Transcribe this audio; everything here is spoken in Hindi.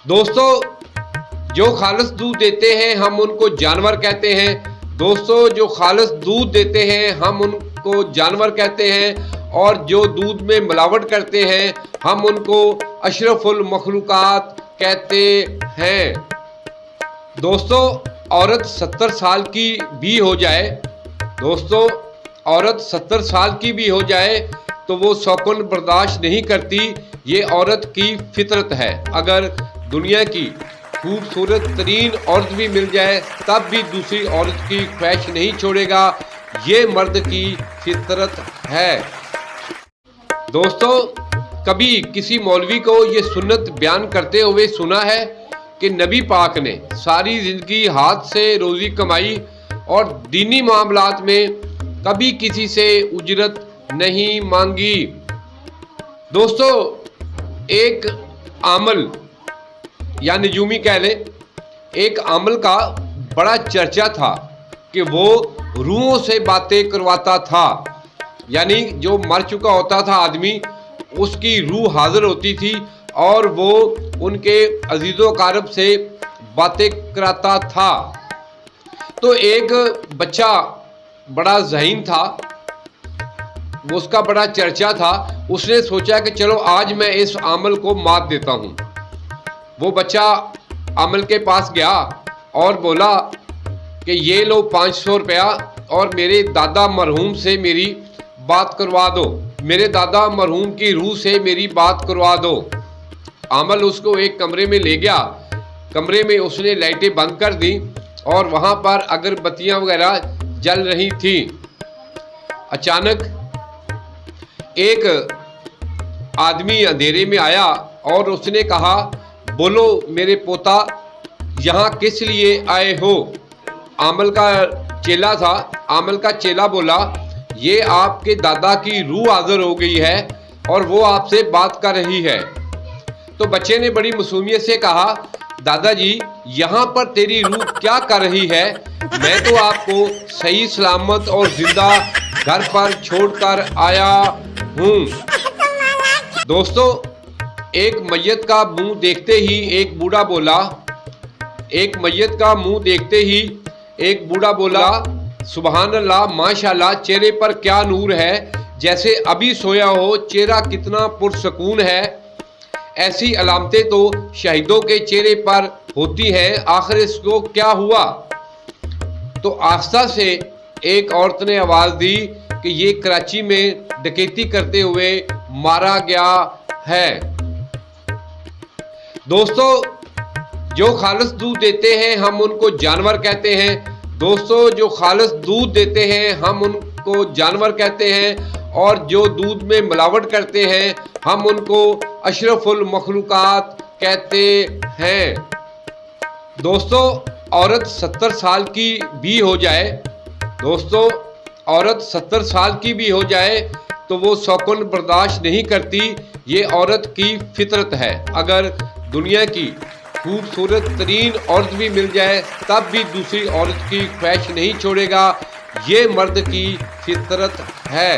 दोस्तों, जो खालिस दूध देते हैं हम उनको जानवर कहते हैं। दोस्तों, जो खालिस दूध देते हैं हम उनको जानवर कहते हैं, और जो दूध में मिलावट करते हैं हम उनको अशरफुल मखलूकात कहते हैं। दोस्तों, औरत 70 साल की भी हो जाए औरत 70 साल की भी हो जाए तो वो शौक़न बर्दाश्त नहीं करती। ये औरत की फितरत है। अगर दुनिया की खूबसूरत तरीन औरत भी मिल जाए तब भी दूसरी औरत की ख्वाहिश नहीं छोड़ेगा। ये मर्द की फितरत है। दोस्तों, कभी किसी मौलवी को ये सुन्नत बयान करते हुए सुना है कि नबी पाक ने सारी ज़िंदगी हाथ से रोज़ी कमाई और दीनी मामलात में कभी किसी से उजरत नहीं मांगी। दोस्तों, एक आमल या निजूमी कह लें, एक आमल का बड़ा चर्चा था कि वो रूहों से बातें करवाता था। यानी जो मर चुका होता था आदमी, उसकी रूह हाजिर होती थी और वो उनके अजीज़ो कारब से बातें कराता था। तो एक बच्चा बड़ा ज़हीन था, उसका बड़ा चर्चा था। उसने सोचा कि चलो आज मैं इस अमल को मात देता हूँ। वो बच्चा अमल के पास गया और बोला कि ये लो 500 रुपया और मेरे दादा मरहूम से मेरी बात करवा दो, मेरे दादा मरहूम की रूह से मेरी बात करवा दो। अमल उसको एक कमरे में ले गया। कमरे में उसने लाइटें बंद कर दी और वहाँ पर अगरबत्तियाँ वगैरह जल रही थी। अचानक एक आदमी अंधेरे में आया और उसने कहा, बोलो मेरे पोता, यहाँ किस लिए आए हो? आमल का चेला था। आमल का चेला बोला, ये आपके दादा की रूह हाजिर हो गई है और वो आपसे बात कर रही है। तो बच्चे ने बड़ी मासूमियत से कहा, दादाजी यहाँ पर तेरी रूह क्या कर रही है? मैं तो आपको सही सलामत और जिंदा घर पर छोड़कर आया हूँ। दोस्तों, एक मैयत का मुंह देखते ही एक बूढ़ा बोला, सुबहान अल्लाह, माशाल्लाह, चेहरे पर क्या नूर है, जैसे अभी सोया हो, चेहरा कितना पुरसकून है। ऐसी अलामतें तो शहीदों के चेहरे पर होती हैं, आखिर इसको क्या हुआ? तो आस्था से एक औरत ने आवाज़ दी कि ये कराची में डकैती करते हुए मारा गया है। दोस्तों, जो खालिस दूध देते हैं हम उनको जानवर कहते हैं। दोस्तों, जो खालिस दूध देते हैं हम उनको जानवर कहते हैं, और जो दूध में मिलावट करते हैं हम उनको अशरफुल मखलूकात कहते हैं। दोस्तों, औरत 70 साल की भी हो जाए तो वो शौक़न बर्दाश्त नहीं करती। ये औरत की फितरत है। अगर दुनिया की खूबसूरत तरीन औरत भी मिल जाए तब भी दूसरी औरत की ख्वाहिश नहीं छोड़ेगा। ये मर्द की फितरत है।